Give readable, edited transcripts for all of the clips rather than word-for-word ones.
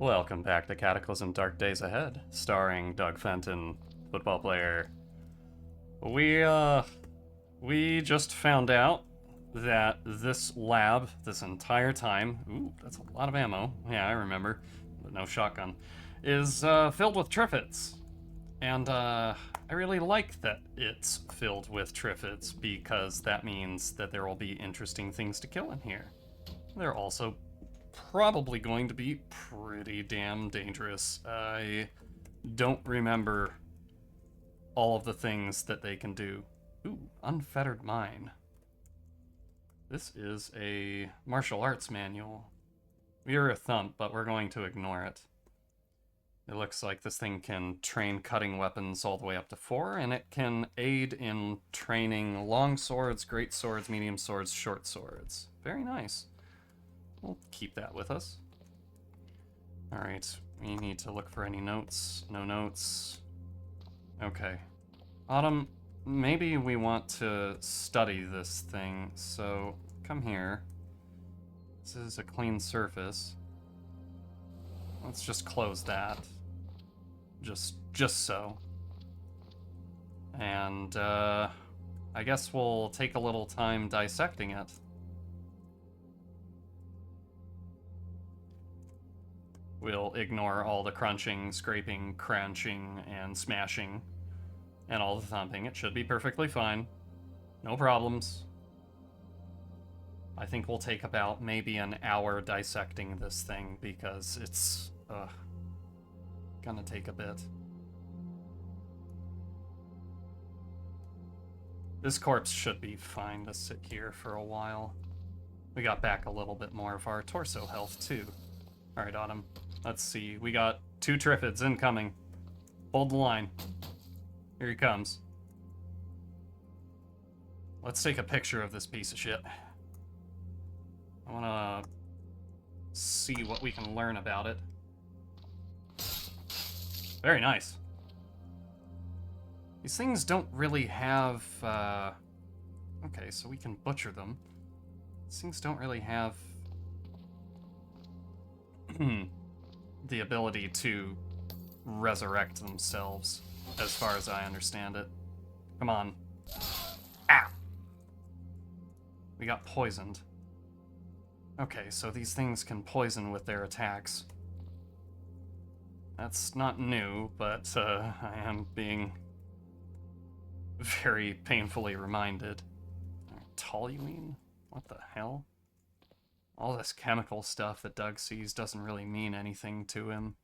Welcome back to Cataclysm Dark Days Ahead, starring Doug Fenton, football player. We just found out that this lab, this entire time, ooh, that's a lot of ammo, yeah, I remember, but no shotgun, is filled with Triffids. And I really like that it's filled with Triffids because that means that there will be interesting things to kill in here. They're also probably going to be pretty damn dangerous. I don't remember all of the things that they can do. Ooh, unfettered mind. This is a martial arts manual. We are a thump, but we're going to ignore it. It looks like this thing can train cutting weapons all the way up to 4, and it can aid in training long swords, great swords, medium swords, short swords. Very nice. We'll keep that with us. Alright, we need to look for any notes. No notes. Okay. Autumn, maybe we want to study this thing, so come here. This is a clean surface. Let's just close that. Just so. And, I guess we'll take a little time dissecting it. We'll ignore all the crunching, scraping, crunching, and smashing, and all the thumping. It should be perfectly fine. No problems. I think we'll take about maybe an hour dissecting this thing because it's, gonna take a bit. This corpse should be fine to sit here for a while. We got back a little bit more of our torso health, too. Alright, Autumn. Let's see. We got 2 Triffids incoming. Hold the line. Here he comes. Let's take a picture of this piece of shit. I want to see what we can learn about it. Very nice. These things don't really have... Okay, so we can butcher them. These things don't really have... the ability to resurrect themselves, as far as I understand it. Come on. Ah! We got poisoned. Okay, so these things can poison with their attacks. That's not new, but I am being very painfully reminded. Toluene? What the hell? All this chemical stuff that Doug sees doesn't really mean anything to him.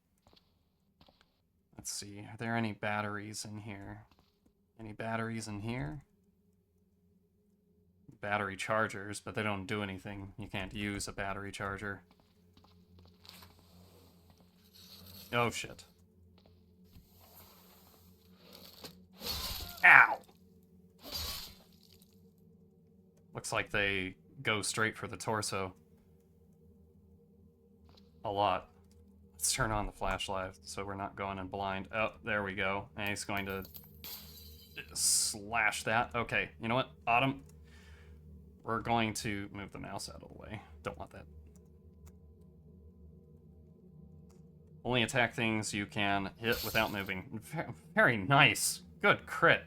Let's see, are there any batteries in here? Any batteries in here? Battery chargers, but they don't do anything. You can't use a battery charger. Oh shit. Ow! Looks like they go straight for the torso. A lot. Let's turn on the flashlight so we're not going in blind. Oh, there we go. And he's going to slash that. Okay, you know what? Autumn, we're going to move the mouse out of the way. Don't want that. Only attack things you can hit without moving. Very nice. Good crit.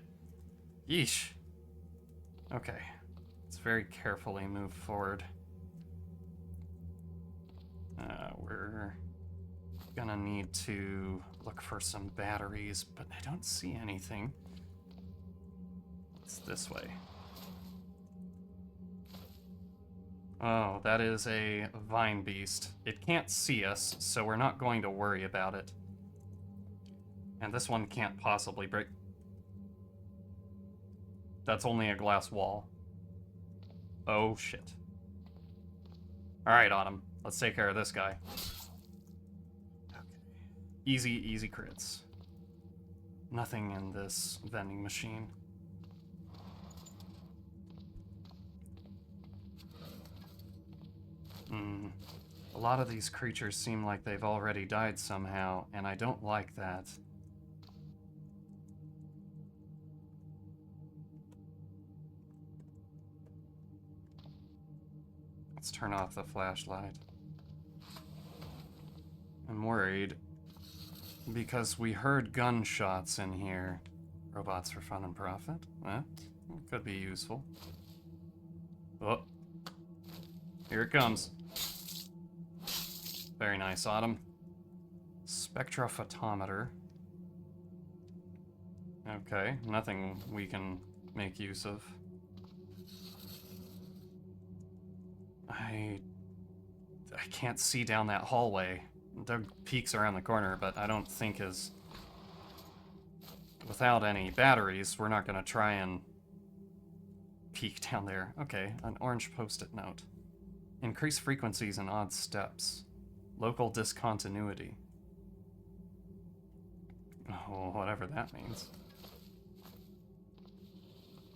Yeesh. Okay. Let's very carefully move forward. We're gonna need to look for some batteries, but I don't see anything. It's this way. Oh, that is a vine beast. It can't see us, so we're not going to worry about it. And this one can't possibly break. That's only a glass wall. Oh, shit. Alright, Autumn. Let's take care of this guy. Okay. Easy crits. Nothing in this vending machine. A lot of these creatures seem like they've already died somehow, and I don't like that. Let's turn off the flashlight. I'm worried because we heard gunshots in here. Robots for fun and profit? That could be useful. Oh. Here it comes. Very nice, Autumn. Spectrophotometer. Okay, nothing we can make use of. I can't see down that hallway. Doug peeks around the corner, but I don't think his... Without any batteries, we're not gonna try and peek down there. Okay, an orange post-it note. Increase frequencies and odd steps. Local discontinuity. Oh, whatever that means.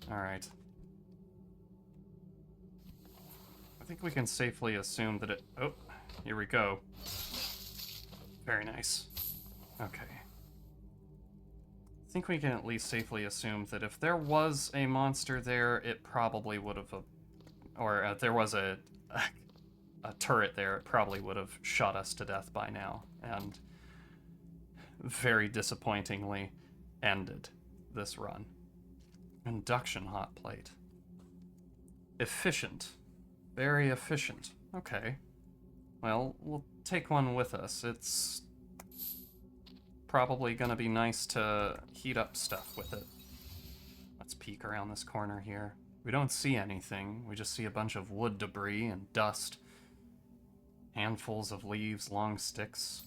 Alright. I think we can safely assume that it... Oh, here we go. Very nice. Okay. I think we can at least safely assume that if there was a monster there, it probably would have... Or if there was a turret there, it probably would have shot us to death by now. And very disappointingly ended this run. Induction hot plate. Efficient. Very efficient. Okay. Well, we'll take one with us. It's probably gonna be nice to heat up stuff with it. Let's peek around this corner here. We don't see anything. We just see a bunch of wood debris and dust. Handfuls of leaves, long sticks.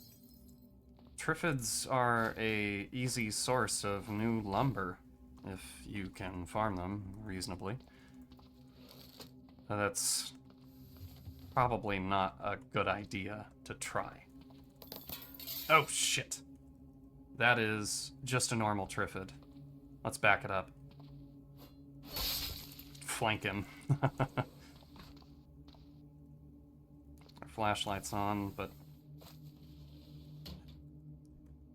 Triffids are a easy source of new lumber, if you can farm them reasonably. That's probably not a good idea to try. Oh, shit. That is just a normal Triffid. Let's back it up. Flank him. Our flashlight's on, but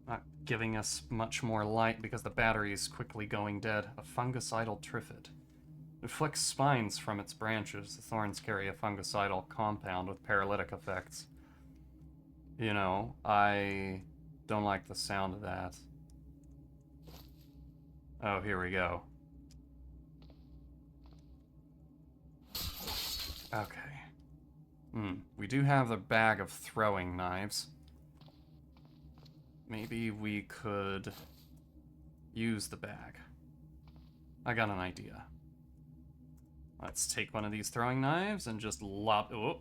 not giving us much more light because the battery is quickly going dead. A fungicidal Triffid. It flicks spines from its branches. The thorns carry a fungicidal compound with paralytic effects. You know, I don't like the sound of that. Oh, here we go. Okay. We do have the bag of throwing knives. Maybe we could use the bag. I got an idea. Let's take one of these throwing knives and just lob... Oh,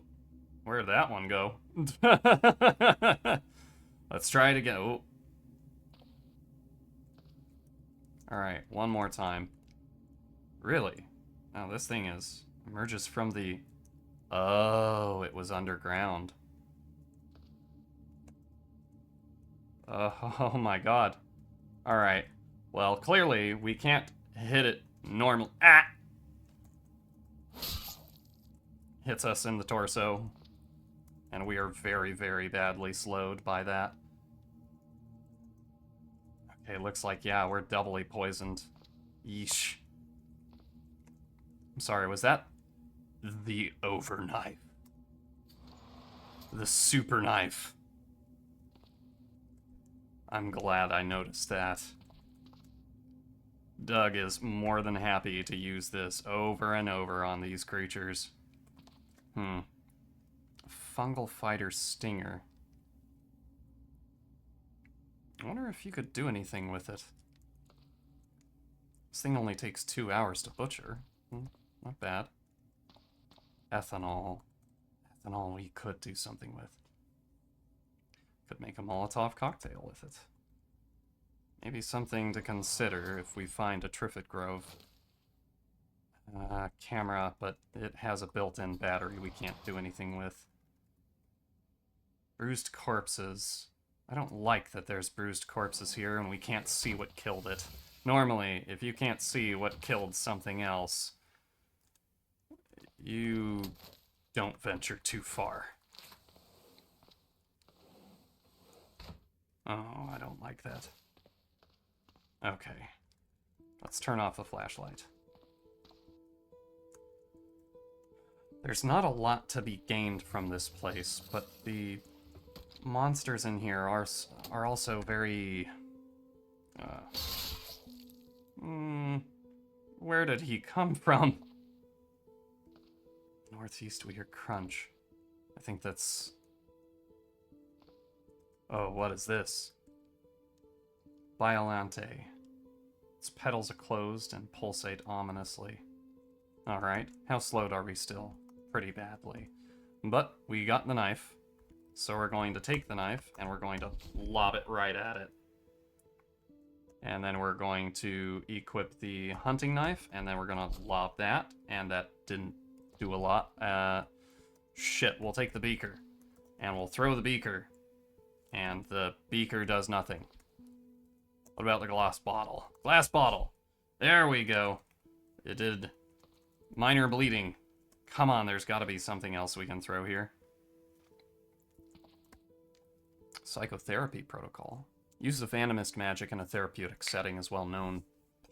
where'd that one go? Let's try it again. Oh. Alright, one more time. Really? Now this thing emerges from the... Oh, it was underground. Oh my god. Alright. Well, clearly we can't hit it normal. Ah! Hits us in the torso. And we are very, very badly slowed by that. Okay, looks like, yeah, we're doubly poisoned. Yeesh. I'm sorry, was that the overknife? The super knife. I'm glad I noticed that. Doug is more than happy to use this over and over on these creatures. Fungal fighter stinger. I wonder if you could do anything with it. This thing only takes 2 hours to butcher. Not bad. Ethanol. Ethanol we could do something with. Could make a Molotov cocktail with it. Maybe something to consider if we find a Triffid Grove. Camera, but it has a built-in battery we can't do anything with. Bruised corpses. I don't like that there's bruised corpses here and we can't see what killed it. Normally, if you can't see what killed something else, you don't venture too far. Oh, I don't like that. Okay. Let's turn off the flashlight. There's not a lot to be gained from this place, but the monsters in here are also very... where did he come from? Northeast, we hear crunch. I think that's... Oh, what is this? Violante. Its petals are closed and pulsate ominously. Alright, how slowed are we still? Pretty badly. But we got the knife, so we're going to take the knife and we're going to lob it right at it. And then we're going to equip the hunting knife, and then we're going to lob that, and that didn't do a lot. Shit, we'll take the beaker, and we'll throw the beaker, and the beaker does nothing. What about the glass bottle? Glass bottle! There we go. It did minor bleeding. Come on, there's got to be something else we can throw here. Psychotherapy protocol. Use of animist magic in a therapeutic setting is well known.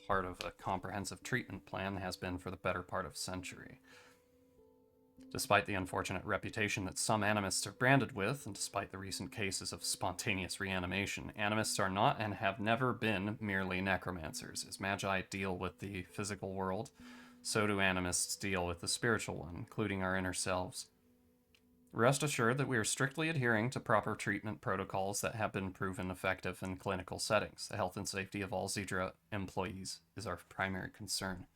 Part of a comprehensive treatment plan has been for the better part of a century. Despite the unfortunate reputation that some animists are branded with, and despite the recent cases of spontaneous reanimation, animists are not and have never been merely necromancers. As magi deal with the physical world, so do animists deal with the spiritual one, including our inner selves. Rest assured that we are strictly adhering to proper treatment protocols that have been proven effective in clinical settings. The health and safety of all Zedra employees is our primary concern.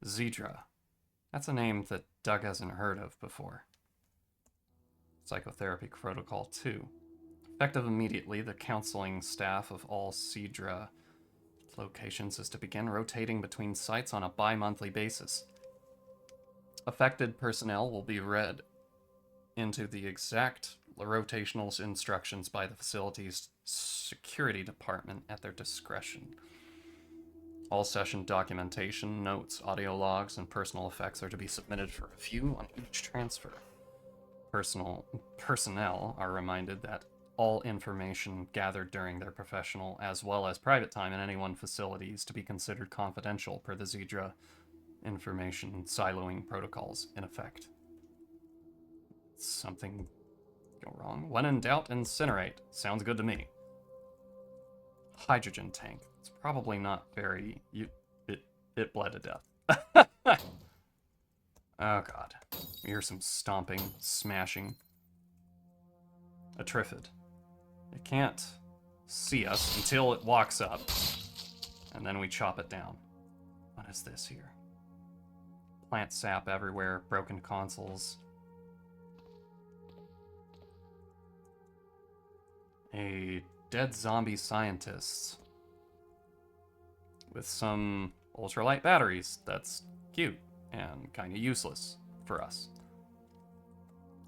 Zedra. That's a name that Doug hasn't heard of before. Psychotherapy protocol 2. Effective immediately, the counseling staff of all Zedra locations is to begin rotating between sites on a bi-monthly basis. Affected personnel will be read into the exact rotational instructions by the facility's security department at their discretion. All session documentation, notes, audio logs, and personal effects are to be submitted for review on each transfer. Personnel are reminded that all information gathered during their professional as well as private time in any one facility is to be considered confidential per the Zedra information siloing protocols in effect. Something go wrong? When in doubt, incinerate. Sounds good to me. Hydrogen tank. It's probably not very... It bled to death. Oh god. We hear some stomping, smashing. A Triffid. It can't see us until it walks up. And then we chop it down. What is this here? Plant sap everywhere, broken consoles. A dead zombie scientist with some ultralight batteries. That's cute and kind of useless for us.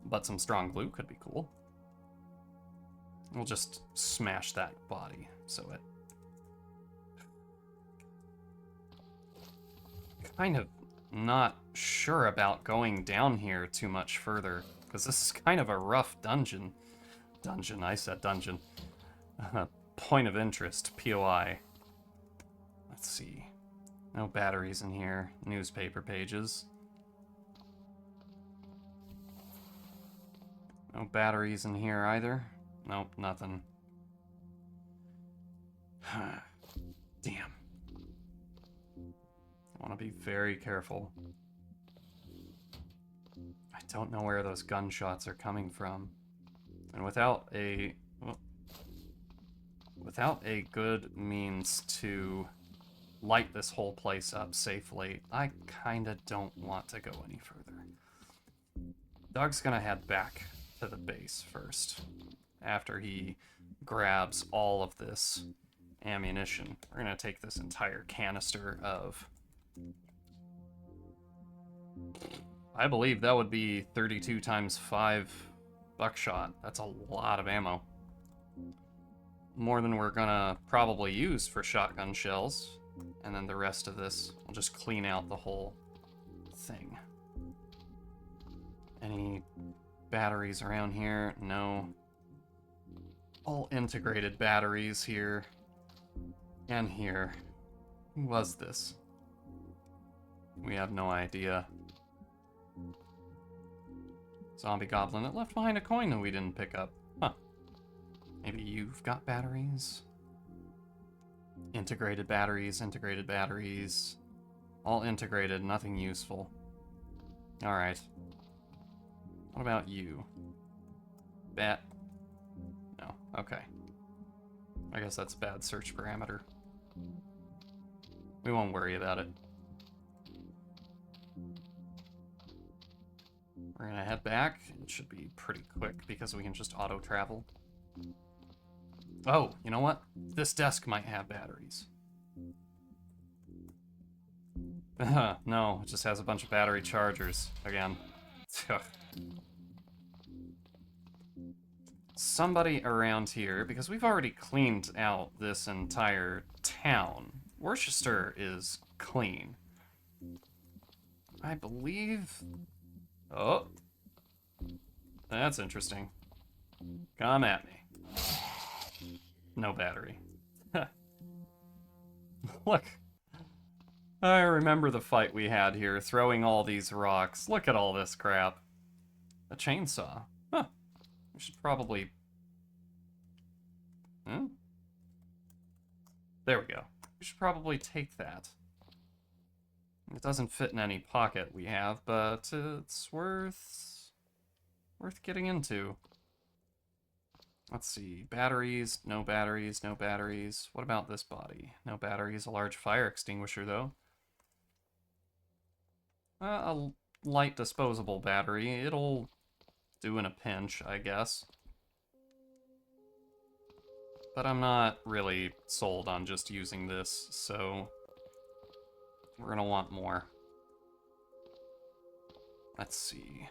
But some strong glue could be cool. We'll just smash that body so it... Kind of not sure about going down here too much further, because this is kind of a rough dungeon. I said dungeon. Point of interest, POI. Let's see. No batteries in here. Newspaper pages. No batteries in here either. Nope, nothing. Damn. I want to be very careful. I don't know where those gunshots are coming from. And without a good means to light this whole place up safely, I kinda don't want to go any further. Doug's gonna head back to the base first, after he grabs all of this ammunition. We're gonna take this entire canister of... I believe that would be 32 times 5 buckshot. That's a lot of ammo. More than we're gonna probably use for shotgun shells. And then the rest of this, we'll just clean out the whole thing. Any batteries around here? No. All integrated batteries here. And here. Who was this? We have no idea. Zombie goblin that left behind a coin that we didn't pick up. Huh. You've got batteries. Integrated batteries, integrated batteries. All integrated, nothing useful. Alright. What about you? Bat? No, okay. I guess that's a bad search parameter. We won't worry about it. We're gonna head back. It should be pretty quick because we can just auto-travel. Oh, you know what? This desk might have batteries. No, it just has a bunch of battery chargers again. Somebody around here, because we've already cleaned out this entire town. Worcester is clean. I believe... Oh. That's interesting. Come at me. No battery. Look. I remember the fight we had here, throwing all these rocks. Look at all this crap. A chainsaw. Huh. We should probably... Hmm? There we go. We should probably take that. It doesn't fit in any pocket we have, but it's worth getting into. Let's see. Batteries, no batteries, no batteries. What about this body? No batteries. A large fire extinguisher, though. A light disposable battery. It'll do in a pinch, I guess. But I'm not really sold on just using this, so we're gonna want more. Let's see.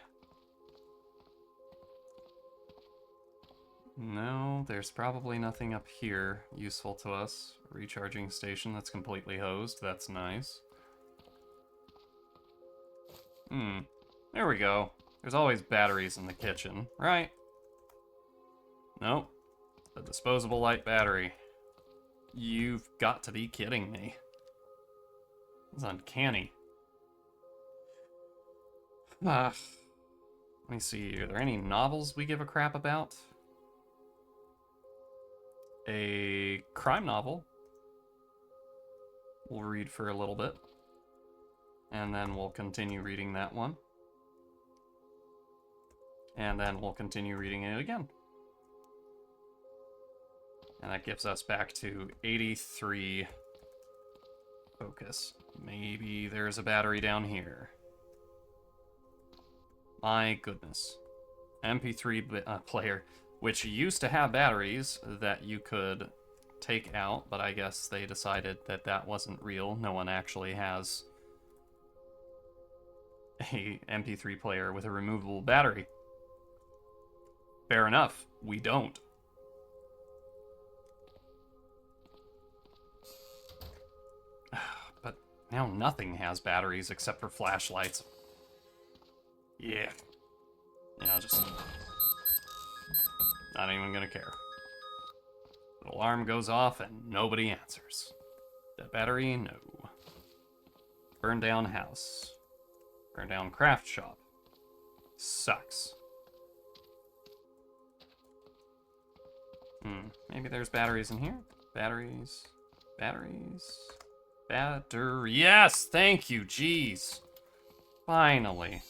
No, there's probably nothing up here useful to us. Recharging station that's completely hosed. That's nice. There we go. There's always batteries in the kitchen, right? Nope. A disposable light battery. You've got to be kidding me. It's uncanny. Let me see. Are there any novels we give a crap about? A crime novel. We'll read for a little bit. And then we'll continue reading that one. And then we'll continue reading it again. And that gives us back to 83 focus. Maybe there's a battery down here. My goodness. MP3 player, which used to have batteries that you could take out, but I guess they decided that that wasn't real. No one actually has a MP3 player with a removable battery. Fair enough, we don't. But now nothing has batteries except for flashlights. Yeah. Yeah, just... not even gonna care. The alarm goes off and nobody answers. That battery? No. Burn down house. Burn down craft shop. Sucks. Maybe there's batteries in here? Batteries. Batteries. Battery. Yes! Thank you, jeez. Finally.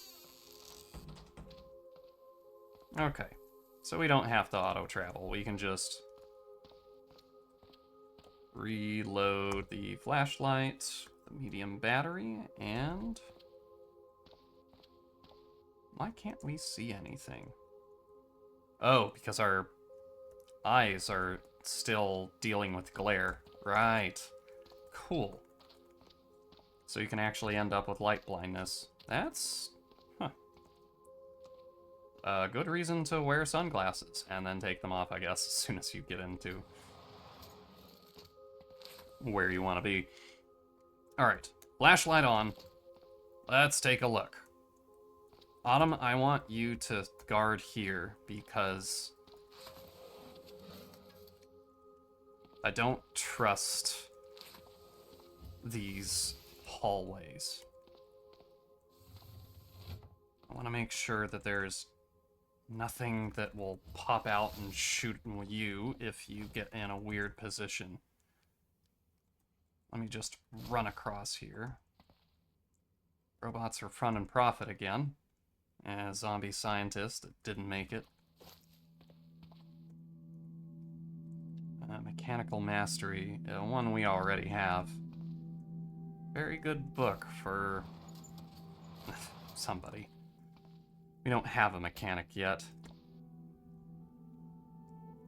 Okay. So we don't have to auto-travel. We can just reload the flashlight, the medium battery, and... why can't we see anything? Oh, because our eyes are still dealing with glare. Right. Cool. So you can actually end up with light blindness. That's... huh. A good reason to wear sunglasses, and then take them off, I guess, as soon as you get into where you want to be. Alright, flashlight on. Let's take a look. Autumn, I want you to guard here, because I don't trust these hallways. I want to make sure that there's Nothing that will pop out and shoot you if you get in a weird position. Let me just run across here. Robots are fun and profit again. Zombie scientist that didn't make it. Mechanical Mastery, one we already have. Very good book for somebody. We don't have a mechanic yet.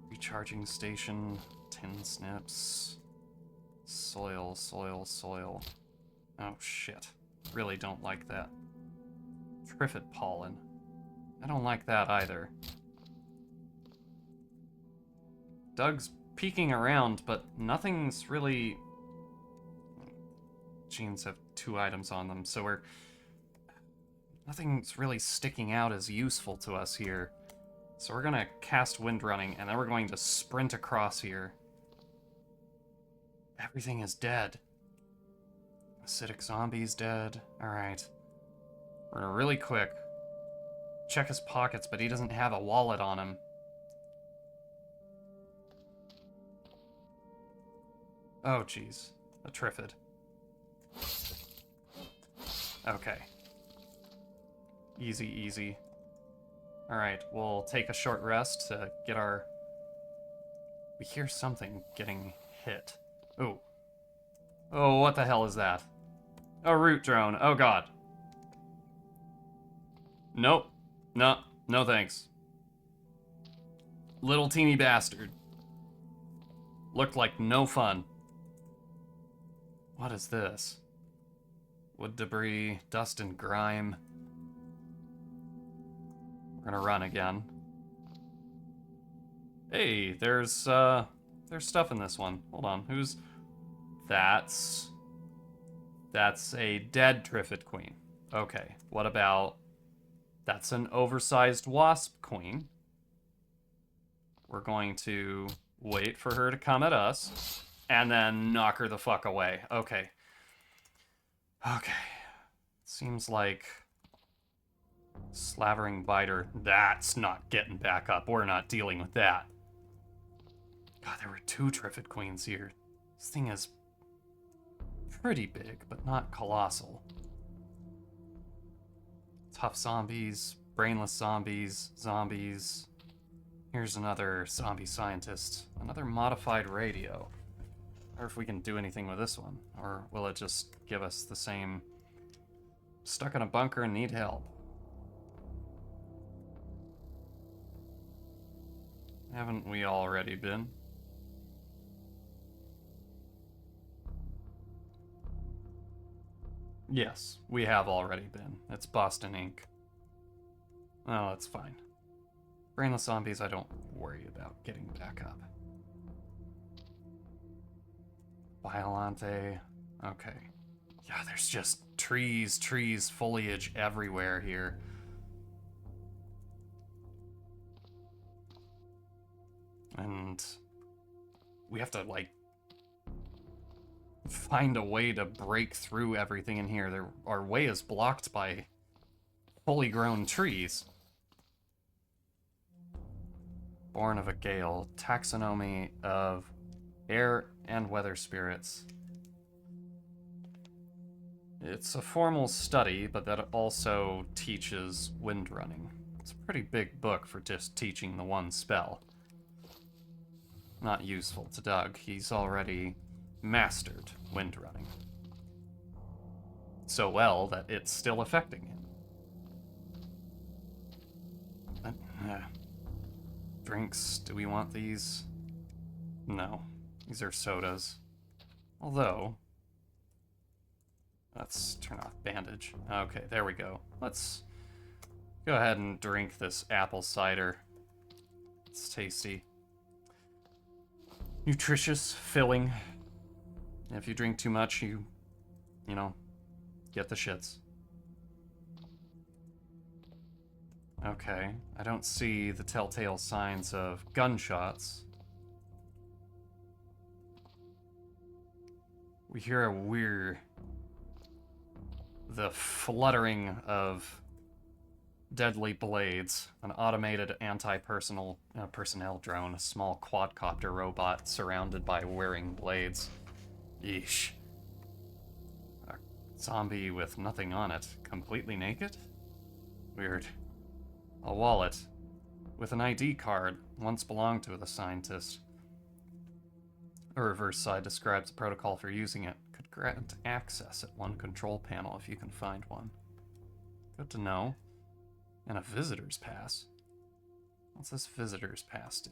Recharging station, tin snips, soil, soil, soil. Oh shit. Really don't like that. Triffid pollen. I don't like that either. Doug's peeking around, but nothing's really... Genes have 2 items on them, so nothing's really sticking out as useful to us here. So we're gonna cast Wind Running, and then we're going to sprint across here. Everything is dead. Acidic zombie's dead. Alright. We're gonna really quick check his pockets, but he doesn't have a wallet on him. Oh, jeez. A Triffid. Okay. Easy, easy. Alright, we'll take a short rest to get our... We hear something getting hit. Ooh. Oh, what the hell is that? A root drone. Oh, God. Nope. No. No thanks. Little teeny bastard. Looked like no fun. What is this? Wood debris, dust and grime. We're gonna run again. Hey, there's stuff in this one. Hold on, who's... That's a dead Triffid Queen. Okay, what about... That's an oversized Wasp Queen. We're going to wait for her to come at us, and then knock her the fuck away. Okay. Okay. Seems like... Slavering Biter, that's not getting back up. We're not dealing with that. God, there were 2 Triffid Queens here. This thing is pretty big, but not colossal. Tough zombies, brainless zombies, zombies. Here's another zombie scientist. Another modified radio. I wonder if we can do anything with this one. Or will it just give us the same... Stuck in a bunker and need help. Haven't we already been? Yes, we have already been. It's Boston Inc. Oh, that's fine. Brainless zombies I don't worry about getting back up. Violante. Okay. Yeah, there's just trees, foliage everywhere here. And we have to, like, find a way to break through everything in here. Our way is blocked by fully grown trees. Born of a Gale. Taxonomy of air and weather spirits. It's a formal study, but that also teaches wind running. It's a pretty big book for just teaching the one spell. Not useful to Doug. He's already mastered wind running. So well that it's still affecting him. Drinks, do we want these? No, these are sodas. Although, let's turn off bandage. Okay, there we go. Let's go ahead and drink this apple cider. It's tasty. Nutritious, filling. If you drink too much, you know, get the shits. Okay, I don't see the telltale signs of gunshots. We hear a the fluttering of Deadly blades. An automated anti-personnel personnel drone. A small quadcopter robot surrounded by whirring blades. Yeesh. A zombie with nothing on it. Completely naked? Weird. A wallet. With an ID card. Once belonged to the scientist. A reverse side describes the protocol for using it. Could grant access at one control panel if you can find one. Good to know. And a visitor's pass. What's this visitor's pass do?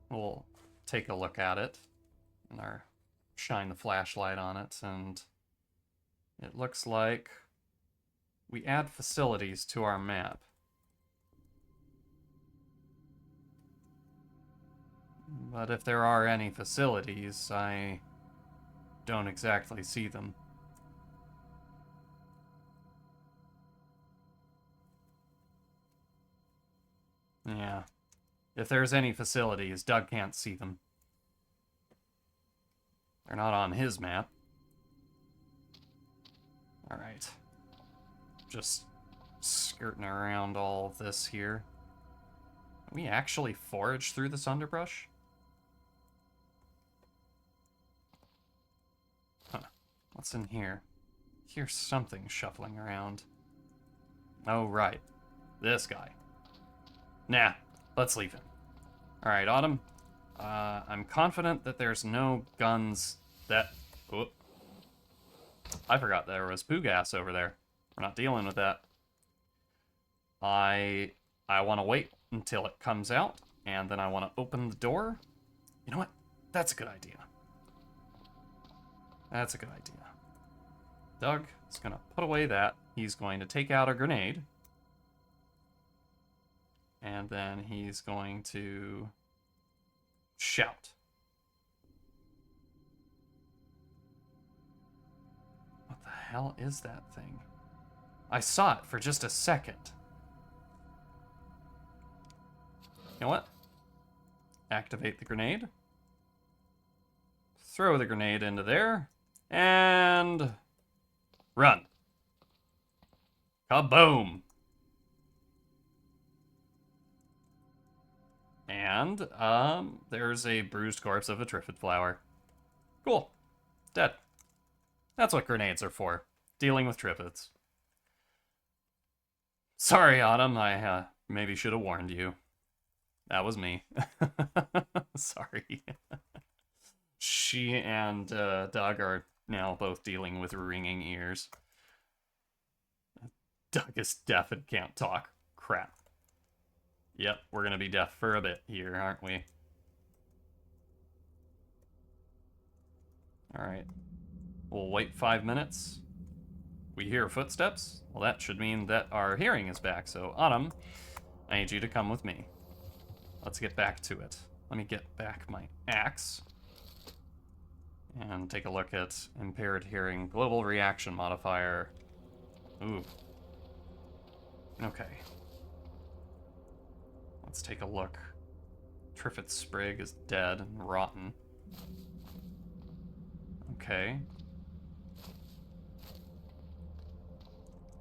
We'll take a look at it and shine the flashlight on it, and it looks like we add facilities to our map. But if there are any facilities, I don't exactly see them. Yeah. If there's any facilities, Doug can't see them. They're not on his map. Alright. Just skirting around all of this here. Can we actually forage through this underbrush? Huh. What's in here? Here's something shuffling around. Oh, right. This guy. Nah, let's leave him. Alright, Autumn. I'm confident that there's no guns that... Whoop. I forgot there was poo gas over there. We're not dealing with that. I want to wait until it comes out, and then I want to open the door. You know what? That's a good idea. That's a good idea. Doug is going to put away that. He's going to take out a grenade. And then he's going to shout. What the hell is that thing? I saw it for just a second. You know what? Activate the grenade. Throw the grenade into there. And run. Kaboom! And, there's a bruised corpse of a Triffid flower. Cool. Dead. That's what grenades are for. Dealing with Triffids. Sorry, Autumn, I, maybe should have warned you. That was me. Sorry. She and, Doug are now both dealing with ringing ears. Doug is deaf and can't talk. Crap. Yep, we're gonna be deaf for a bit here, aren't we? Alright. We'll wait 5 minutes. We hear footsteps. Well, that should mean that our hearing is back. So, Autumn, I need you to come with me. Let's get back to it. Let me get back my axe. And take a look at impaired hearing. Global reaction modifier. Ooh. Okay. Let's take a look. Triffid Sprig is dead and rotten. Okay.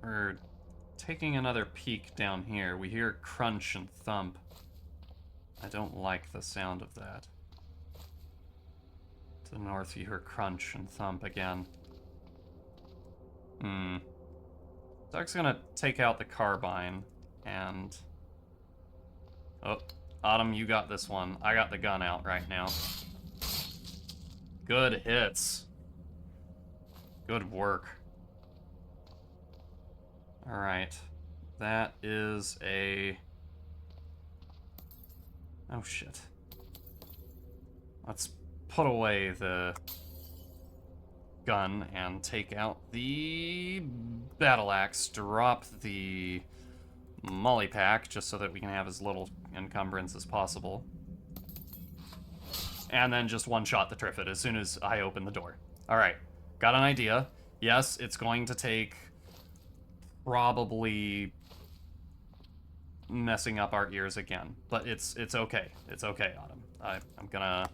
We're taking another peek down here. We hear crunch and thump. I don't like the sound of that. To the north you hear crunch and thump again. Doug's gonna take out the carbine and... Oh, Autumn, you got this one. I got the gun out right now. Good hits. Good work. Alright. That is a... Oh, shit. Let's put away the gun and take out the battle axe. Drop the molly pack just so that we can have as little encumbrance as possible. And then just one-shot the Triffid as soon as I open the door. Alright, got an idea. Yes, it's going to take probably messing up our ears again. But it's okay. It's okay, Autumn. I'm gonna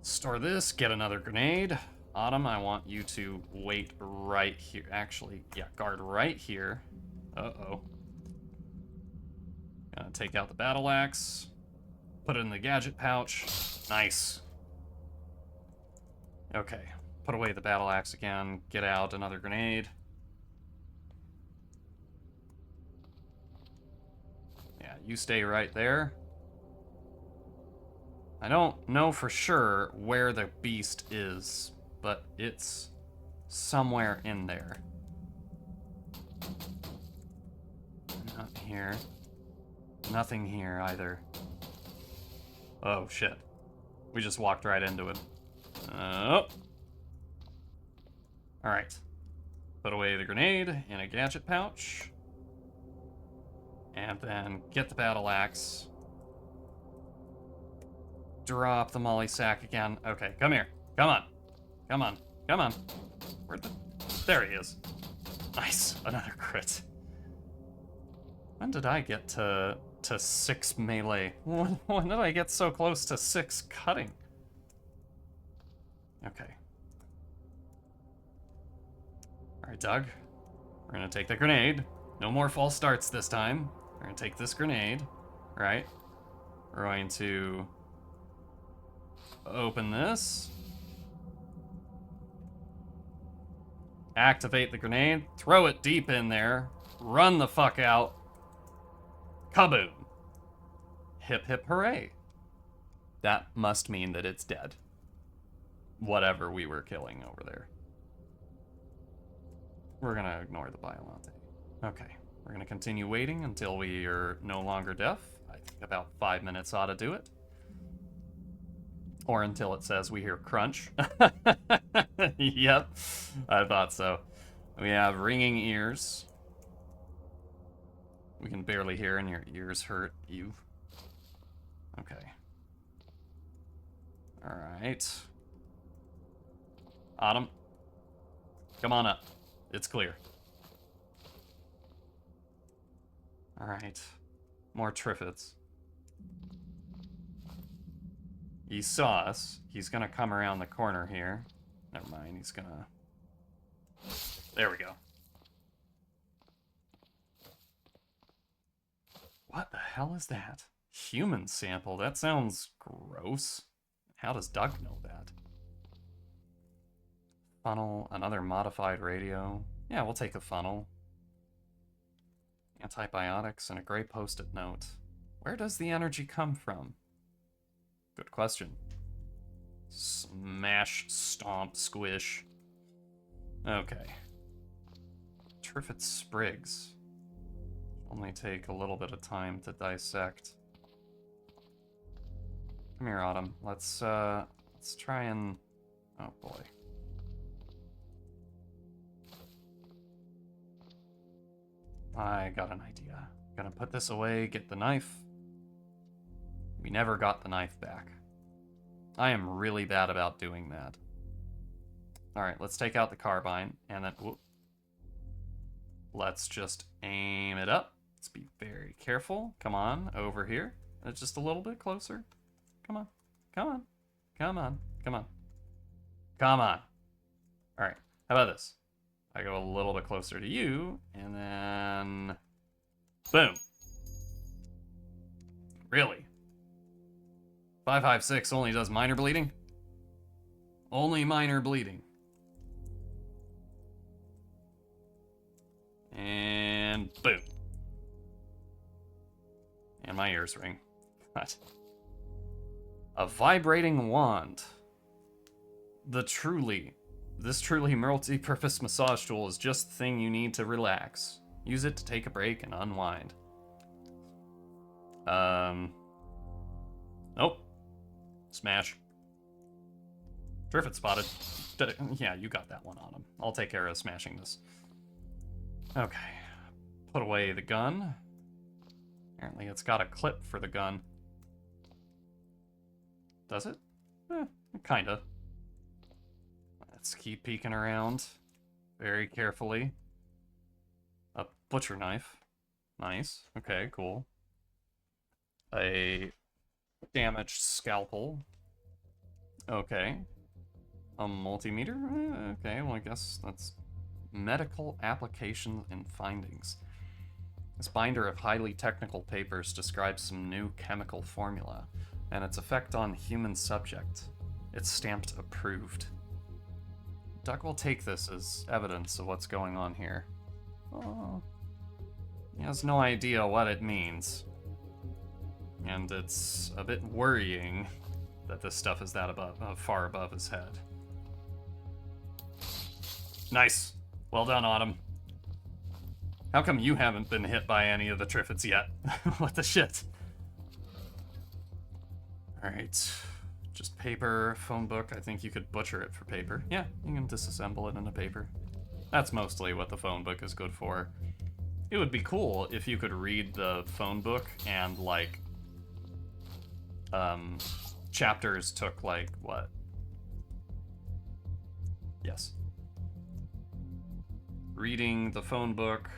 store this, get another grenade. Autumn, I want you to wait right here. Actually, yeah, guard right here. Uh-oh. Gonna take out the battle axe. Put it in the gadget pouch. Nice. Okay. Put away the battle axe again. Get out another grenade. Yeah, you stay right there. I don't know for sure where the beast is, but it's somewhere in there. Not here. Nothing here either. Oh, shit. We just walked right into it. Oh. Alright. Put away the grenade in a gadget pouch. And then get the battle axe. Drop the molly sack again. Okay, come here. Come on. Come on. Come on. Where'd the... There he is. Nice. Another crit. When did I get to 6 melee? When did I get so close to 6 cutting? Okay. Alright, Doug. We're gonna take the grenade. No more false starts this time. We're gonna take this grenade. Right? We're going to open this. Activate the grenade. Throw it deep in there. Run the fuck out. Kaboom. Hip hip hooray. That must mean that it's dead. Whatever we were killing over there. We're gonna ignore the Biolante. Okay, we're gonna continue waiting until we are no longer deaf. I think about 5 minutes ought to do it. Or until it says we hear crunch. Yep, I thought so. We have ringing ears. We can barely hear and your ears hurt you. Okay. Alright. Autumn. Come on up. It's clear. Alright. More Triffids. He saw us. He's gonna come around the corner here. Never mind, he's gonna... There we go. What the hell is that? Human sample? That sounds gross. How does Doug know that? Funnel, another modified radio. Yeah, we'll take a funnel. Antibiotics and a gray post-it note. Where does the energy come from? Good question. Smash, stomp, squish. Okay. Triffid sprigs. Only take a little bit of time to dissect. Come here, Autumn. Let's try and... Oh, boy. I got an idea. Gonna put this away, get the knife. We never got the knife back. I am really bad about doing that. Alright, let's take out the carbine, and then... Whoop. Let's just aim it up. Let's be very careful. Come on, over here. Just a little bit closer. Come on. Come on. Come on. Come on. Come on. Alright, how about this? I go a little bit closer to you, and then... Boom. Really? 556 only does minor bleeding? Only minor bleeding. And boom. And my ears ring. What? A vibrating wand. This truly multi-purpose massage tool is just the thing you need to relax. Use it to take a break and unwind. Nope. Smash. Triffid spotted. Yeah, you got that one on him. I'll take care of smashing this. Okay. Put away the gun. Apparently it's got a clip for the gun. Does it? Kinda. Let's keep peeking around very carefully. A butcher knife. Nice. Okay, cool. A damaged scalpel. Okay. A multimeter? Okay, well I guess that's medical applications and findings. This binder of highly technical papers describes some new chemical formula and its effect on human subject. It's stamped approved. Doug will take this as evidence of what's going on here. Oh, he has no idea what it means. And it's a bit worrying that this stuff is that far above his head. Nice. Well done, Autumn. How come you haven't been hit by any of the Triffids yet? What the shit? Alright. Just paper, phone book. I think you could butcher it for paper. Yeah, you can disassemble it into paper. That's mostly what the phone book is good for. It would be cool if you could read the phone book and, like, chapters took, like, what? Yes. Reading the phone book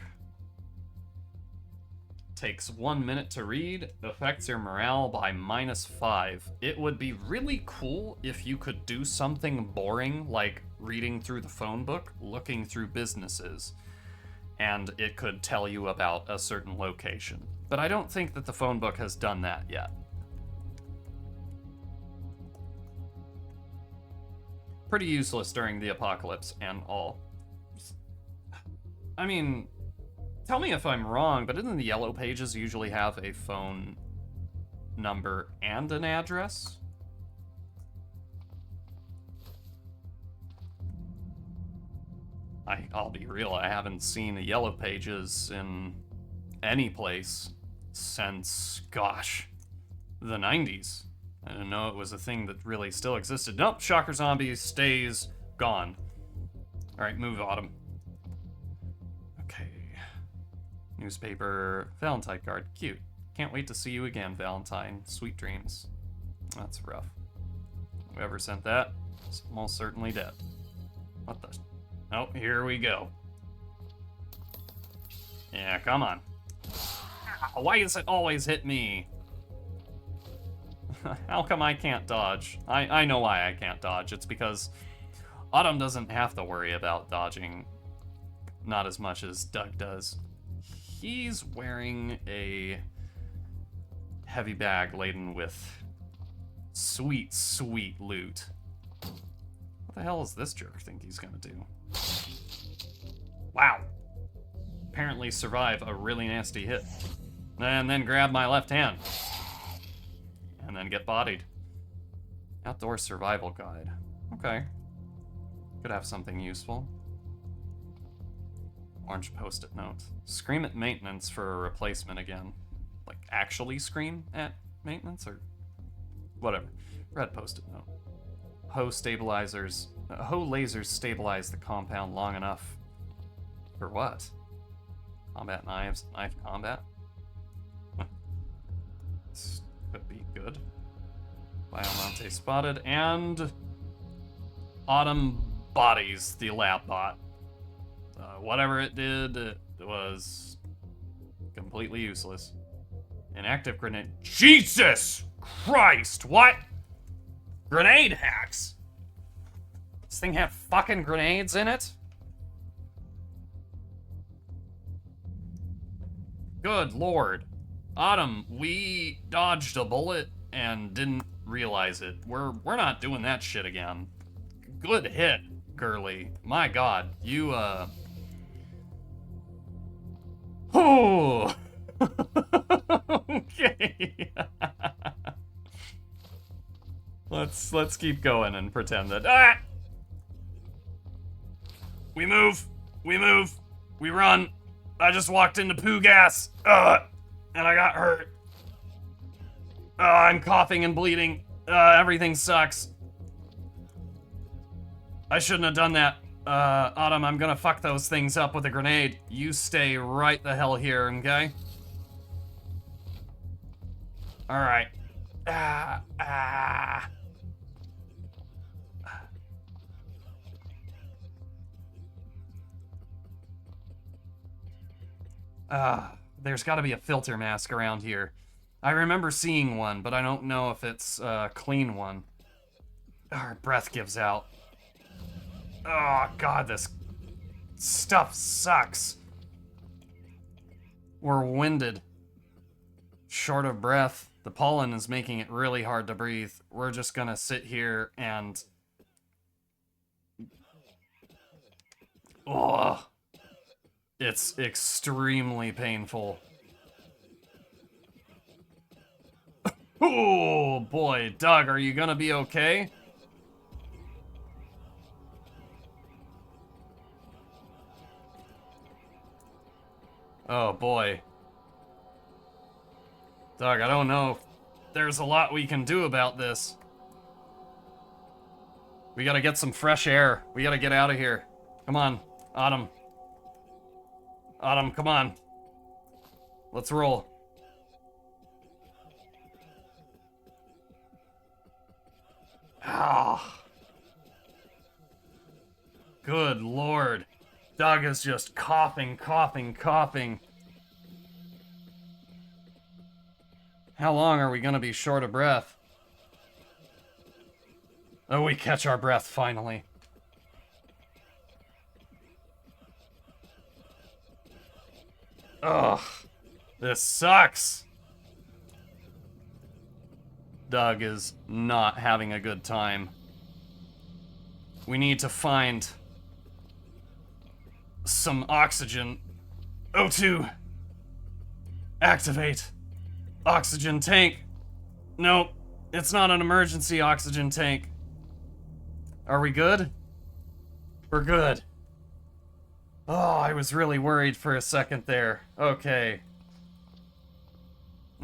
takes 1 minute to read, affects your morale by -5. It would be really cool if you could do something boring like reading through the phone book, looking through businesses, and it could tell you about a certain location. But I don't think that the phone book has done that yet. Pretty useless during the apocalypse and all. I mean, tell me if I'm wrong, but didn't the Yellow Pages usually have a phone number and an address? I'll be real, I haven't seen the Yellow Pages in any place since, gosh, the 90s. I didn't know it was a thing that really still existed. Nope, Shocker Zombie stays gone. Alright, move, Autumn. Okay. Newspaper, Valentine card, cute. Can't wait to see you again, Valentine. Sweet dreams. That's rough. Whoever sent that is most certainly dead. What the? Oh, here we go. Yeah, come on. Why does it always hit me? How come I can't dodge? I know why I can't dodge. It's because Autumn doesn't have to worry about dodging, not as much as Doug does. He's wearing a heavy bag laden with sweet, sweet loot. What the hell is this jerk think he's gonna do? Wow. Apparently survive a really nasty hit. And then grab my left hand. And then get bodied. Outdoor survival guide. Okay. Could have something useful. Orange post-it note. Scream at maintenance for a replacement again. Like, actually scream at maintenance, or whatever. Red post-it note. Hoe lasers stabilize the compound long enough. For what? Combat knives? Knife combat? This could be good. Biomonte spotted, and Autumn bodies the lab bot. Whatever it did, it was completely useless. Inactive grenade. Jesus Christ! What? Grenade hacks? This thing had fucking grenades in it? Good lord. Autumn, we dodged a bullet and didn't realize it. We're not doing that shit again. Good hit, girly. My god, you, Oh! Okay. Let's keep going and pretend that, We move, we run. I just walked into poo gas, and I got hurt. I'm coughing and bleeding. Everything sucks. I shouldn't have done that. Autumn, I'm gonna fuck those things up with a grenade. You stay right the hell here, okay? Alright. There's gotta be a filter mask around here. I remember seeing one, but I don't know if it's a clean one. Our breath gives out. Oh, God, this stuff sucks. We're winded. Short of breath. The pollen is making it really hard to breathe. We're just gonna sit here and... Oh, it's extremely painful. Oh, boy. Doug, are you gonna be okay? Oh, boy. Doug, I don't know if there's a lot we can do about this. We gotta get some fresh air. We gotta get out of here. Come on, Autumn. Autumn, come on. Let's roll. Ah. Good Lord. Doug is just coughing, coughing, coughing. How long are we gonna be short of breath? Oh, we catch our breath finally. Ugh. This sucks. Doug is not having a good time. We need to find some oxygen. O2. Activate. Oxygen tank. Nope. It's not an emergency oxygen tank. Are we good? We're good. Oh, I was really worried for a second there. Okay.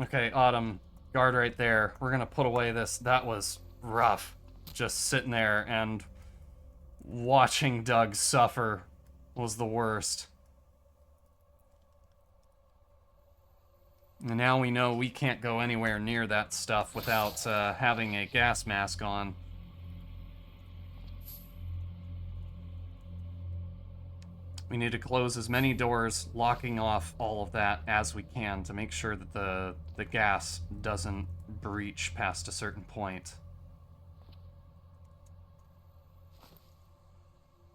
Okay, Autumn. Guard right there. We're gonna put away this. That was rough. Just sitting there and watching Doug suffer was the worst. And now we know we can't go anywhere near that stuff without having a gas mask on. We need to close as many doors, locking off all of that as we can to make sure that the gas doesn't breach past a certain point.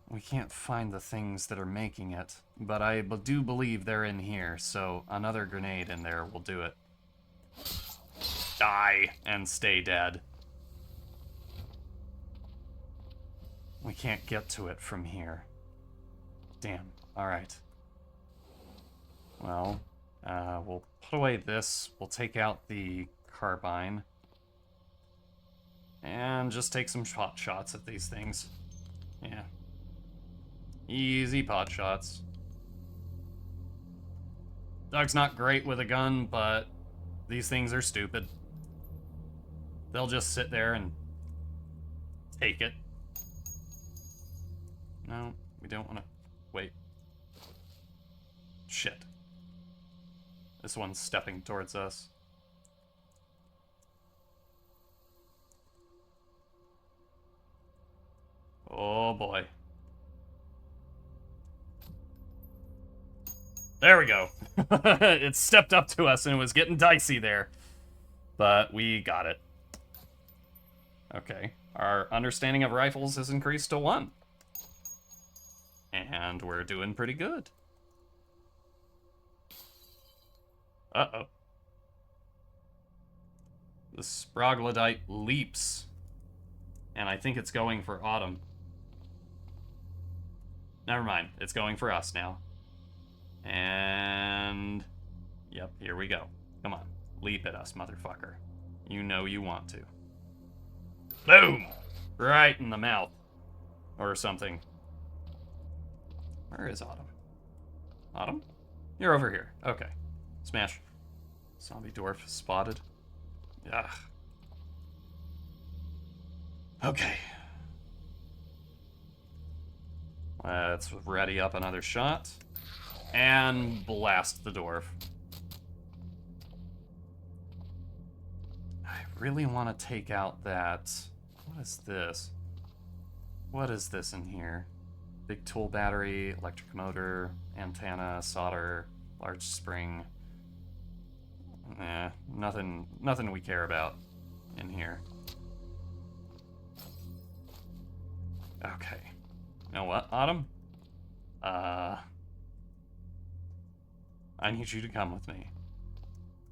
We can't find the things that are making it, but I do believe they're in here, so another grenade in there will do it. Die and stay dead. We can't get to it from here. Damn. Alright. Well, we'll put away this. We'll take out the carbine. And just take some pot shots at these things. Yeah. Easy pot shots. Doug's not great with a gun, but these things are stupid. They'll just sit there and take it. No, we don't want to... Wait. Shit. This one's stepping towards us. Oh boy. There we go. It stepped up to us and it was getting dicey there. But we got it. Okay. Our understanding of rifles has increased to 1. And we're doing pretty good. Uh-oh. The Sproglodyte leaps. And I think it's going for Autumn. Never mind. It's going for us now. And... Yep, here we go. Come on. Leap at us, motherfucker. You know you want to. Boom! Right in the mouth. Or something. Where is Autumn? Autumn? You're over here. Okay. Smash. Zombie dwarf spotted. Ugh. Okay. Let's ready up another shot. And blast the dwarf. I really want to take out that... What is this? What is this in here? Big tool battery, electric motor, antenna, solder, large spring. Nothing we care about in here. Okay. You know what, Autumn? I need you to come with me.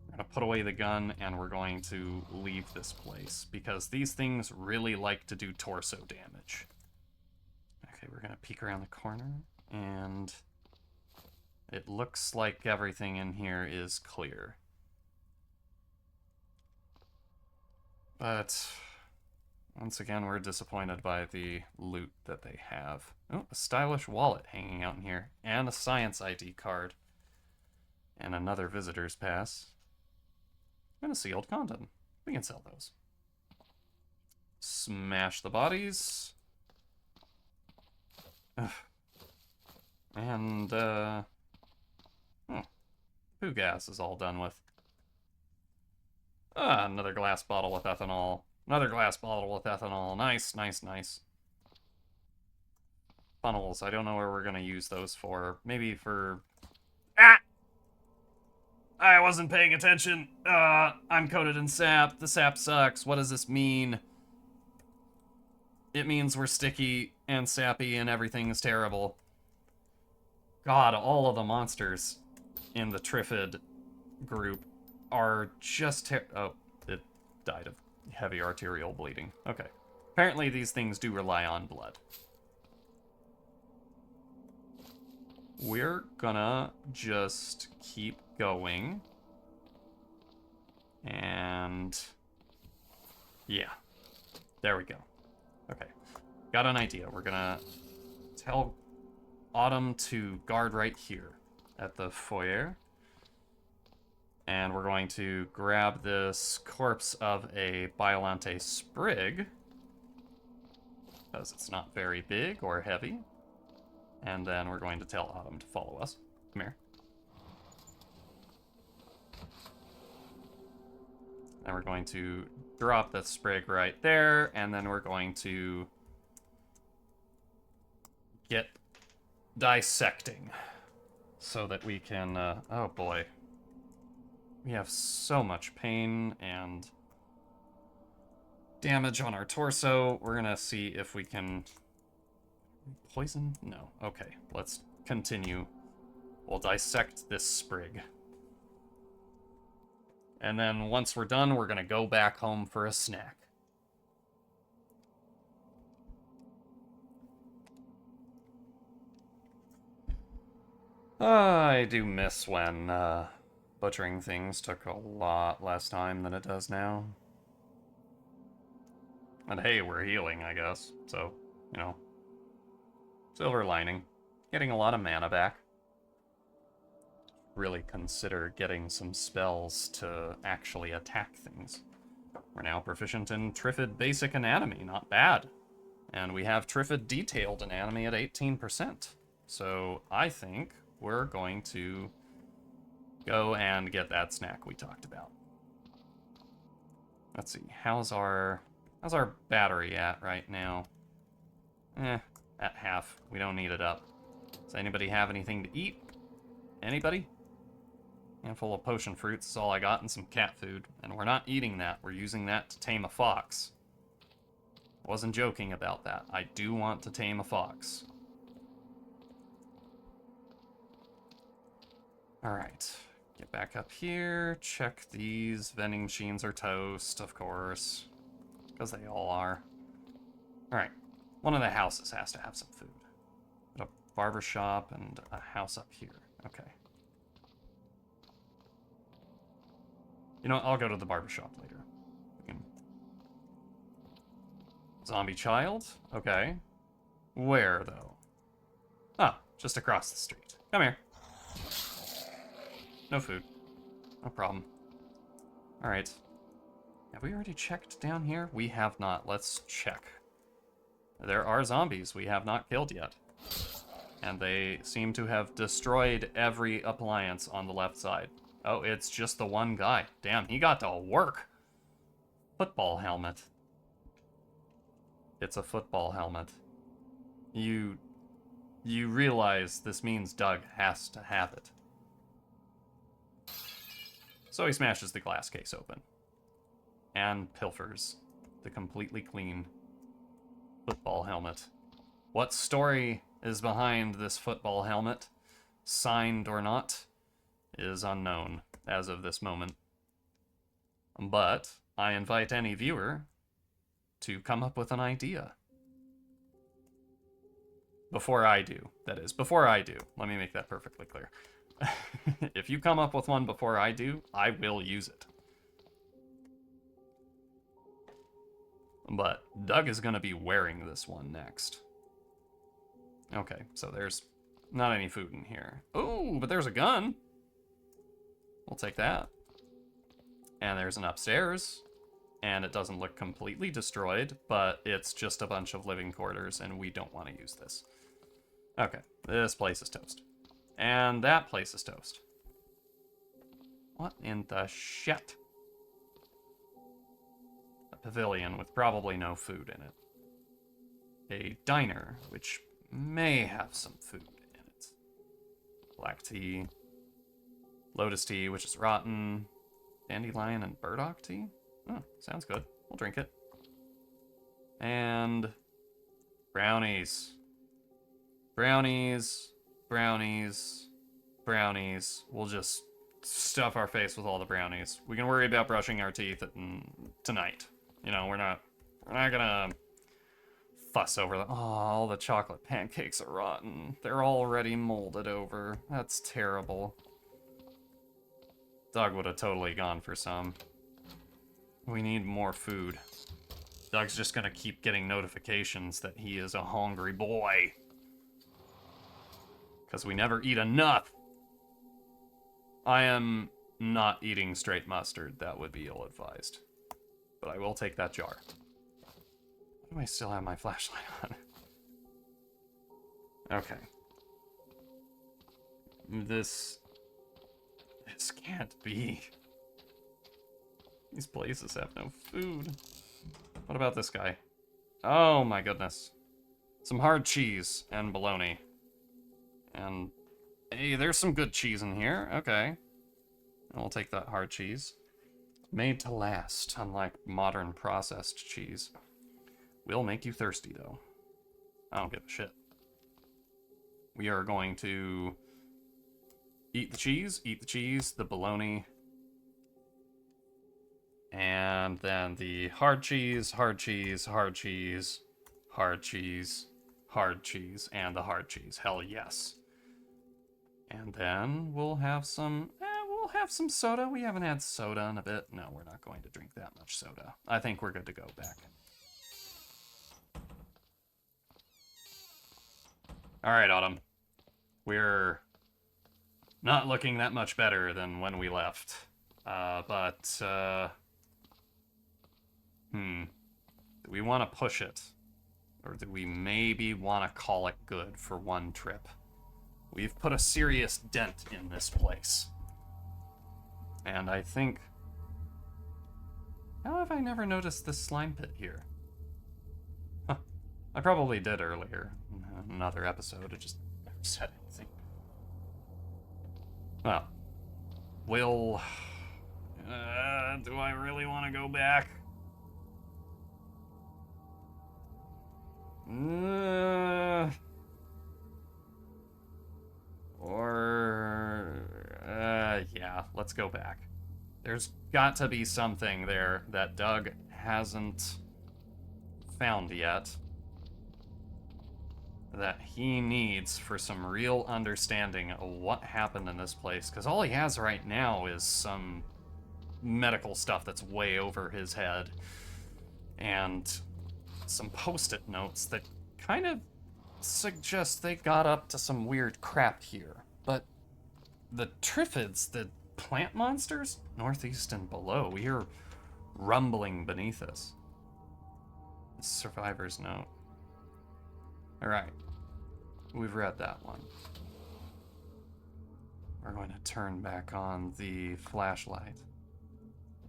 We're gonna put away the gun and we're going to leave this place because these things really like to do torso damage. Okay, we're gonna peek around the corner and it looks like everything in here is clear. But once again, we're disappointed by the loot that they have. Oh, a stylish wallet hanging out in here and a science ID card and another visitor's pass. And a sealed condom. We can sell those. Smash the bodies. Ugh. And, poo gas is all done with. Ah, another glass bottle with ethanol. Another glass bottle with ethanol. Nice, nice, nice. Funnels. I don't know where we're gonna use those for. Maybe for... Ah! I wasn't paying attention. I'm coated in sap. The sap sucks. What does this mean? It means we're sticky and sappy and everything is terrible. God, all of the monsters in the Triffid group are just oh, it died of heavy arterial bleeding. Okay. Apparently these things do rely on blood. We're gonna just keep going. And yeah, there we go. Okay, got an idea. We're gonna tell Autumn to guard right here at the foyer. And we're going to grab this corpse of a Biolante sprig, because it's not very big or heavy. And then we're going to tell Autumn to follow us. Come here. And we're going to drop that sprig right there, and then we're going to get dissecting so that we can, oh boy. We have so much pain and damage on our torso. We're gonna see if we can... Poison? No. Okay, let's continue. We'll dissect this sprig. And then once we're done, we're gonna go back home for a snack. I do miss when butchering things took a lot less time than it does now. And hey, we're healing, I guess. So, you know, silver lining. Getting a lot of mana back. Really consider getting some spells to actually attack things. We're now proficient in Triffid Basic Anatomy, not bad. And we have Triffid Detailed Anatomy at 18%. So I think we're going to go and get that snack we talked about. Let's see, how's our battery at right now? At half. We don't need it up. Does anybody have anything to eat? Anybody? Handful of potion fruits is all I got, and some cat food. And we're not eating that. We're using that to tame a fox. I wasn't joking about that. I do want to tame a fox. Alright. Get back up here. Check these. Vending machines are toast, of course. Because they all are. Alright. One of the houses has to have some food. A barber shop and a house up here. Okay. You know what? I'll go to the barbershop later. Zombie child? Okay. Where, though? Ah, just across the street. Come here. No food. No problem. Alright. Have we already checked down here? We have not. Let's check. There are zombies we have not killed yet. And they seem to have destroyed every appliance on the left side. Oh, it's just the one guy. Damn, he got to work. Football helmet. It's a football helmet. You realize this means Doug has to have it. So he smashes the glass case open. And pilfers the completely clean football helmet. What story is behind this football helmet, signed or not, is unknown as of this moment. But I invite any viewer to come up with an idea. Before I do, that is. Before I do. Let me make that perfectly clear. If you come up with one before I do, I will use it. But Doug is going to be wearing this one next. Okay, so there's not any food in here. Oh, but there's a gun. We'll take that. And there's an upstairs. And it doesn't look completely destroyed, but it's just a bunch of living quarters, and we don't want to use this. Okay, this place is toast. And that place is toast. What in the shit? A pavilion with probably no food in it. A diner, which may have some food in it. Black tea. Lotus tea, which is rotten. Dandelion and burdock tea? Oh, sounds good. We'll drink it. And brownies. Brownies, brownies, brownies. We'll just stuff our face with all the brownies. We can worry about brushing our teeth tonight. You know, we're not gonna fuss over the, oh, all the chocolate pancakes are rotten. They're already molded over. That's terrible. Doug would have totally gone for some. We need more food. Doug's just gonna keep getting notifications that he is a hungry boy. Because we never eat enough. I am not eating straight mustard. That would be ill-advised. But I will take that jar. Why do I still have my flashlight on? Okay. This can't be. These places have no food. What about this guy? Oh my goodness. Some hard cheese and bologna. And, hey, there's some good cheese in here. Okay. And we'll take that hard cheese. Made to last, unlike modern processed cheese. Will make you thirsty, though. I don't give a shit. We are going to eat the cheese, the bologna, and then the hard cheese, hard cheese, hard cheese, hard cheese, hard cheese, and the hard cheese. Hell yes. And then we'll have some soda. We haven't had soda in a bit. No, we're not going to drink that much soda. I think we're good to go back. All right, Autumn. We're not looking that much better than when we left. Do we want to push it? Or do we maybe want to call it good for one trip? We've put a serious dent in this place. And I think... How have I never noticed this slime pit here? Huh. I probably did earlier in another episode. It just never said anything. Well. Do I really want to go back? Yeah, let's go back. There's got to be something there that Doug hasn't found yet that he needs for some real understanding of what happened in this place. Because all he has right now is some medical stuff that's way over his head and some post-it notes that kind of suggest they got up to some weird crap here. But the Triffids, the plant monsters, northeast and below, we hear rumbling beneath us. Survivor's note. Alright. We've read that one. We're going to turn back on the flashlight.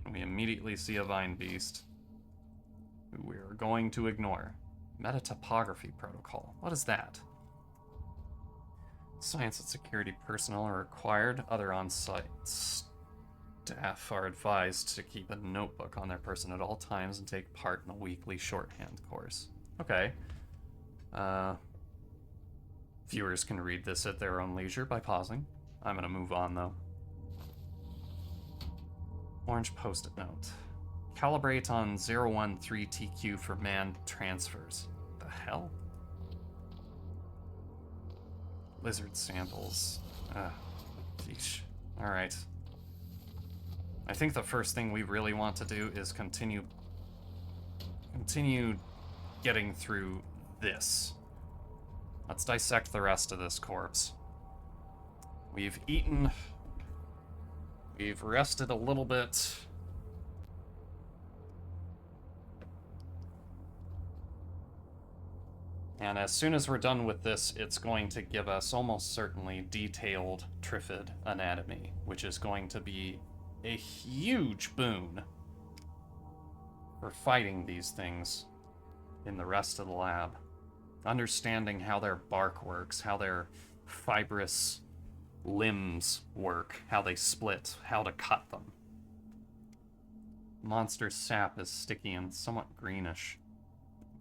And we immediately see a vine beast who we're going to ignore. Metatopography protocol. What is that? Science and security personnel are required. Other on-site staff are advised to keep a notebook on their person at all times and take part in a weekly shorthand course. Okay. Viewers can read this at their own leisure by pausing. I'm gonna move on, though. Orange post-it note. Calibrate on 013TQ for manned transfers. The hell? Lizard samples. Yeesh. Alright. I think the first thing we really want to do is continue getting through this. Let's dissect the rest of this corpse. We've eaten. We've rested a little bit. And as soon as we're done with this, it's going to give us almost certainly detailed Triffid anatomy, which is going to be a huge boon for fighting these things in the rest of the lab. Understanding how their bark works, how their fibrous limbs work, how they split, how to cut them. Monster's sap is sticky and somewhat greenish.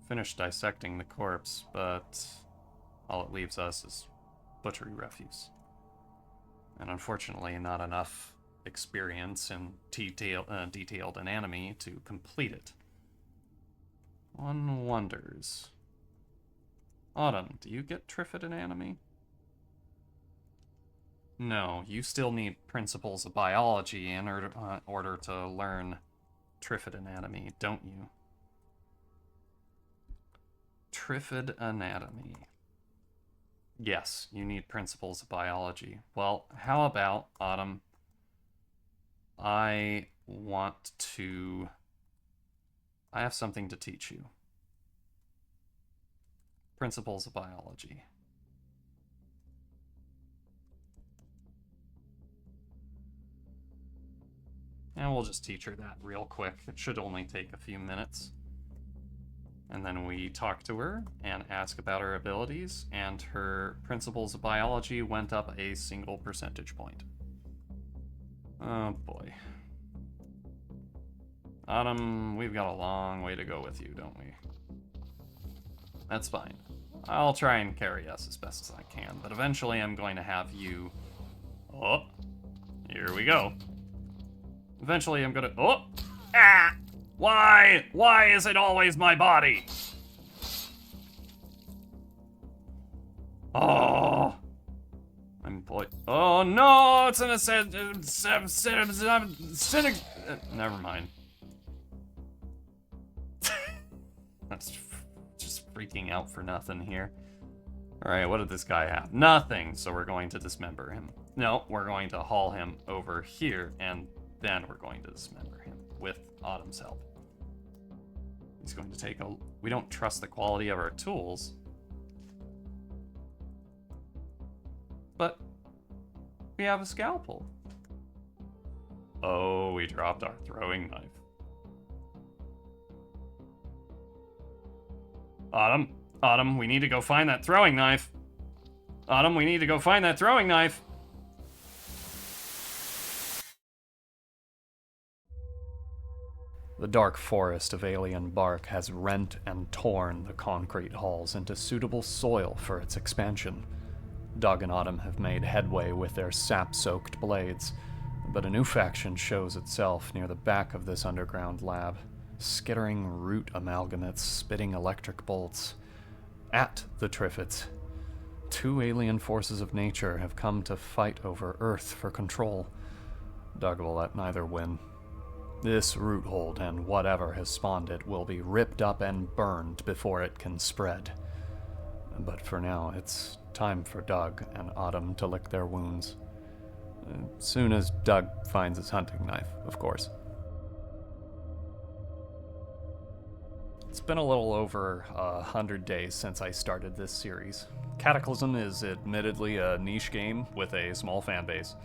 Finished dissecting the corpse, but all it leaves us is butchery refuse. And unfortunately, not enough experience in detailed anatomy to complete it. One wonders. Autumn, do you get Triffid anatomy? No, you still need principles of biology in order to learn Triffid anatomy, don't you? Triffid anatomy. Yes, you need principles of biology. Well, how about, Autumn, I have something to teach you. Principles of biology. And we'll just teach her that real quick. It should only take a few minutes. And then we talk to her and ask about her abilities, and her principles of biology went up a single percentage point. Oh boy. Autumn, we've got a long way to go with you, don't we? That's fine. I'll try and carry us as best as I can, but eventually I'm going to have you... Oh, here we go. Eventually I'm gonna... Oh! Ah! Why? Why is it always my body? Oh! Oh no! It's an never mind. That's just freaking out for nothing here. Alright, what did this guy have? Nothing, so we're going to dismember him. No, we're going to haul him over here, and then we're going to dismember him with Autumn's help. He's going to take a... We don't trust the quality of our tools. But we have a scalpel. Oh, we dropped our throwing knife. Autumn, we need to go find that throwing knife. Autumn, we need to go find that throwing knife. The dark forest of alien bark has rent and torn the concrete halls into suitable soil for its expansion. Doug and Autumn have made headway with their sap-soaked blades, but a new faction shows itself near the back of this underground lab, skittering root amalgamates spitting electric bolts. At the Triffids, two alien forces of nature have come to fight over Earth for control. Doug will let neither win. This root hold and whatever has spawned it will be ripped up and burned before it can spread. But for now, it's time for Doug and Autumn to lick their wounds. As soon as Doug finds his hunting knife, of course. It's been a little over 100 days since I started this series. Cataclysm is admittedly a niche game with a small fan base,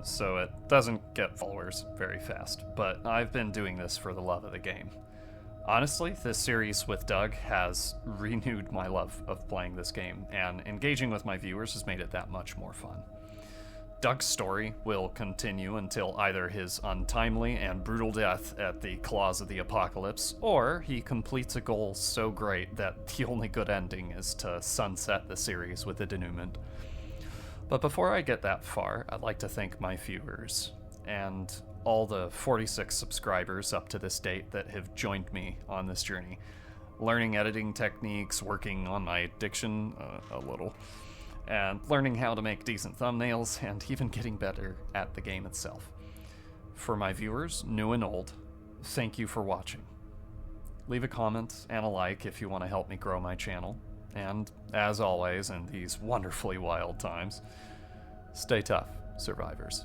so it doesn't get followers very fast, but I've been doing this for the love of the game. Honestly, this series with Doug has renewed my love of playing this game, and engaging with my viewers has made it that much more fun. Doug's story will continue until either his untimely and brutal death at the claws of the apocalypse, or he completes a goal so great that the only good ending is to sunset the series with a denouement. But before I get that far, I'd like to thank my viewers, and all the 46 subscribers up to this date that have joined me on this journey, learning editing techniques, working on my diction a little, and learning how to make decent thumbnails, and even getting better at the game itself. For my viewers, new and old, thank you for watching. Leave a comment and a like if you want to help me grow my channel, and as always in these wonderfully wild times, stay tough, survivors.